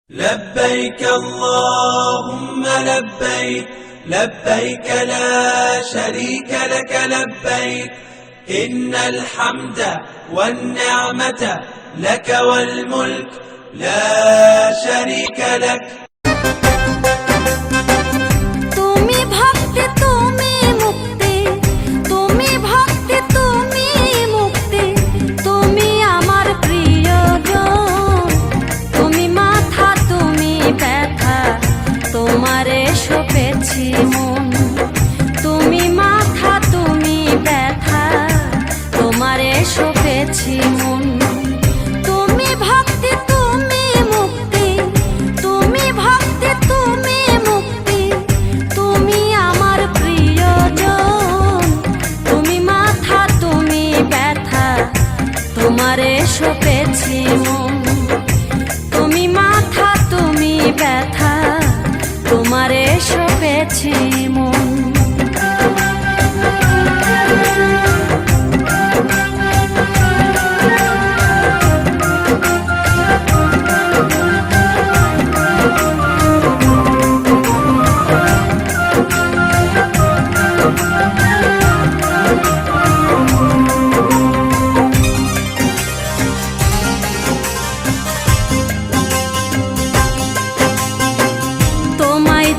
لبيك اللهم لبيك لبيك لا شريك لك لبيك إن الحمد والنعمة لك والملك لا شريك لك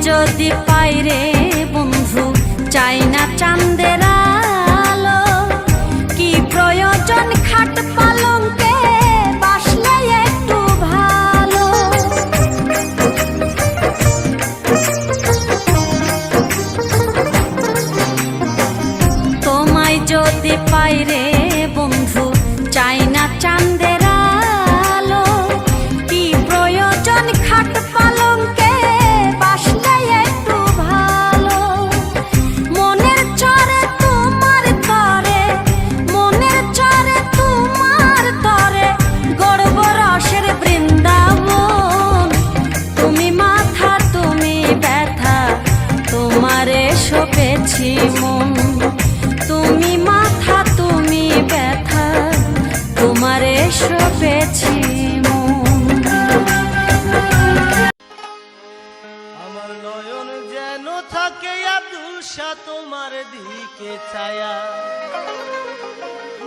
যদি পাইরে বন্ধু চাই না চাঁদের আলো কি প্রয়োজন খাট পালঙ্কে বাসলে একটু ভালো তোমায় যদি পাইরে বন্ধু চাই না চাঁদের আলো কি প্রয়োজন খাট পালঙ্কে মন তুমি মাথা তুমি ব্যথা তোমারে সপেছি মন আমার নয়ন যেন থাকে আব্দুল শাহ তোমার দিকে ছায়া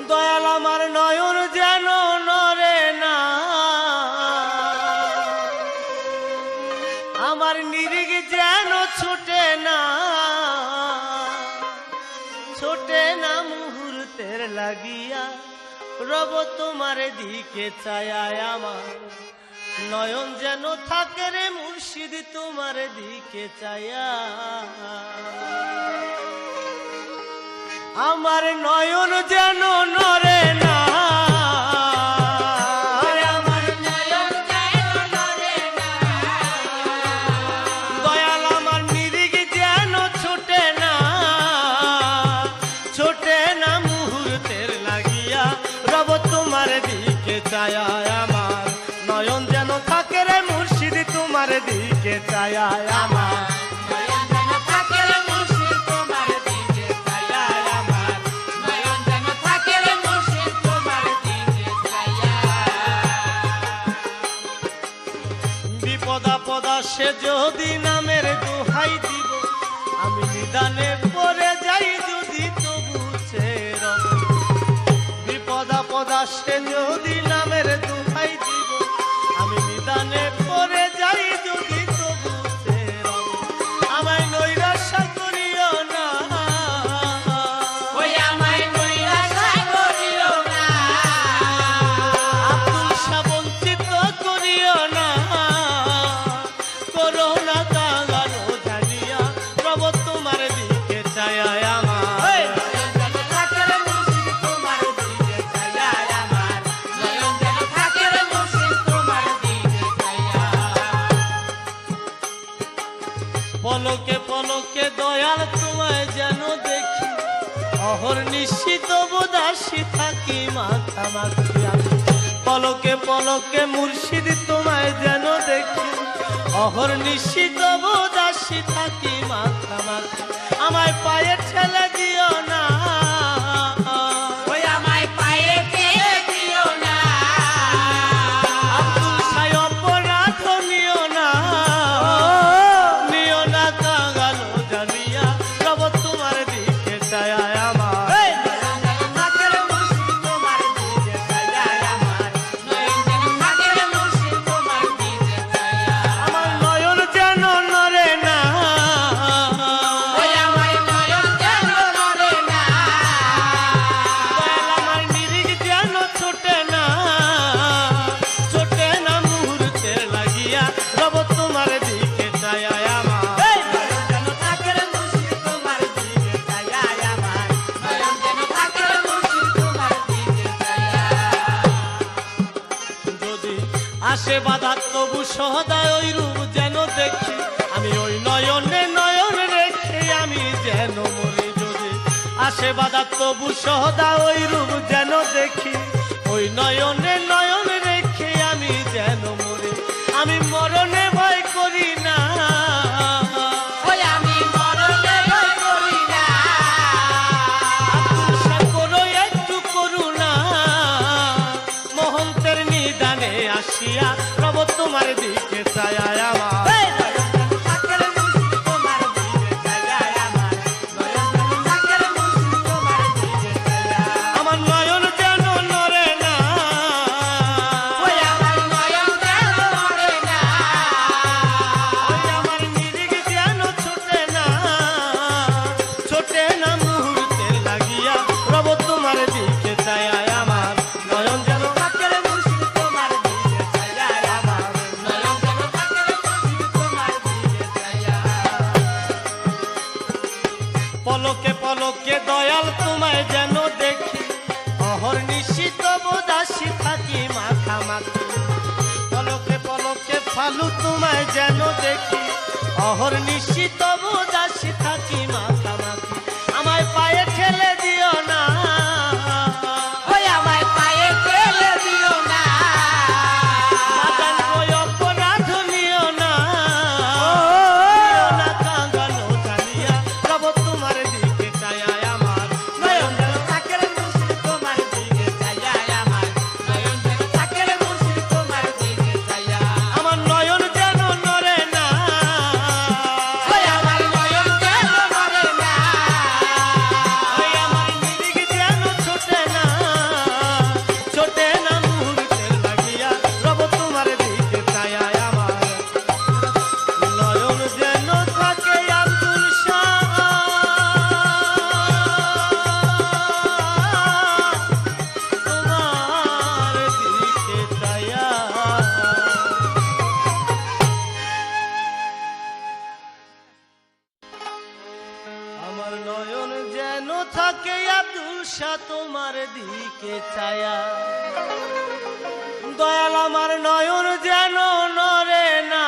দয়াল আমার নয়ন যেন নরে না আমার নিরিগ যেন ছুটে না ছোটে না মুহূর্তের লাগিয়া রব তোমার দিকে চায়ায় আমার নয়ন যেন থাকে রে মুর্শিদ তোমার দিকে চায়া আমার নয়ন যেন নরে না আমার নয়ন যেন থাকে রে মুর্শিদ তোমার দিকে চায়ায় আমার নয়ন যেন থাকে রে মুর্শিদ তোমার দিকে চায়ায় আমার নয়ন যেন থাকে রে মুর্শিদ তোমার দিকে বিপদ আপদ আসে যদি নামের দোহাই দিব আমি নিদানে পড়ে যাই যদি তবু ছেড়ব বিপদ আপদ আসে যদি নামের দোহাই দিব আমি নিদানে পড়ে যাই যদি তবু ছেড়ব আমায় নৈরাশা করিও না ওই আমায় নৈরাশা করিও না আব্দুল শাহ বঞ্চিত করিও না করোনা কাগানো জানিয়া প্রভু তোমার দিকে চায়ায় আমার পলকে পলকে দয়াল তোমায় যেন দেখি অহর নিশ্চিত বোদাসী থাকি মাথা মাখি পলকে পলকে মুর্শিদ তোমায় যেন দেখি অহর নিশ্চিত বোদাসী থাকি মাথা মাখি আমায় পায়ে ঠেলে দিও না ওই আমায় পায়ে ঠেলে দিও না আব্দুল শাহ অপরাধ নিও তবু সদায় ওই রূপ যেন দেখি আমি ওই নয়নে নয়ন রেখে আমি যেন মরে যদি আসে বাধা তবু সদা ওই রূপ যেন দেখি ওই নয়নে নয়ন রেখে আমি যেন মরে আমি মরণে ভয় করি না আসিয়া রব তোমার দিকে ছায়া আমার নয়ন যেন নরে না আমার নিরিখ যেন ছোটে না মুহূর্তের লাগিয়া রব তোমার দিকে ছায়া আমার নয়ন যেন পলকে পলকে দয়াল তোমায় যেন দেখি অহর্নিশি তবু দাসী থাকি মাখামাখি পলকে পলকে ফালু তোমায় যেন দেখি অহর্নিশি তবু দাসী থাকি মাখামাখি আমায় পায়ে ঠেলে দিও না আমায় পায়ে ঠেলে দিও না অপরাধ নিও না কাঙ্গালো জানিয়া রব তোমার দিকে চায়া আমার নয়ন যেন থাকে রে মুর্শিদ তোমার দিকে চায়া আমার নয়ন যেন থাকে রে মুর্শিদ তোমার দিকে চায়া আমার নয়ন যেন নরে না আমার নয়ন যেন নরে না আমার নিরিখ যেন ছোটে না মুহূর্তের লাগিয়া রব তোমার দিকে চায়া আমার নয়ন যেন থাকে আব্দুল শাহ তোমার দিকে চায়া আমার নয়ন যেন থাকে আব্দুল শাহ তোমার দিকে চায়া দয়াল আমার নয়ন যেন নরে না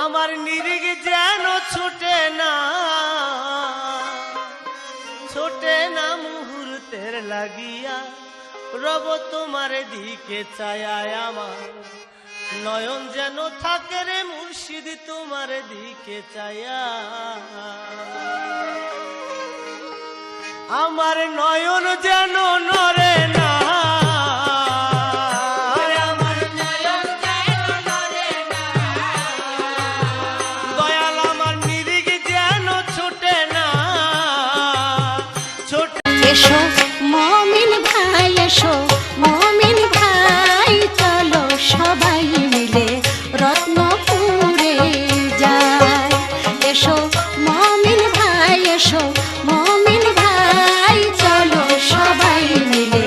আমার নিরিখ যেন ছোটে না মুহূর্তের লাগিয়া রব তোমার দিকে চায়া আমার নয়ন যেন থাকে রে মুর্শিদ তোমার দিকে চায়া আমার নয়ন যেন নরে না আমার নয়ন যেন নরে না দয়াল আমার নিরিখ যেন ছোটে না এসো মমিন ভাই এসো মমিন ভাই চলো সবাই মিলে রত্নপুরে যায় এসো মমিন ভাই এসো মমিন ভাই চলো সবাই মিলে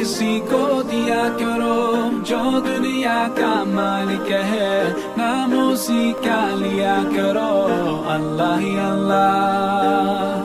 किसी को दिया करो जो दुनिया का मालिक है, नाम उसी का लिया करो, अल्लाह ही अल्लाह।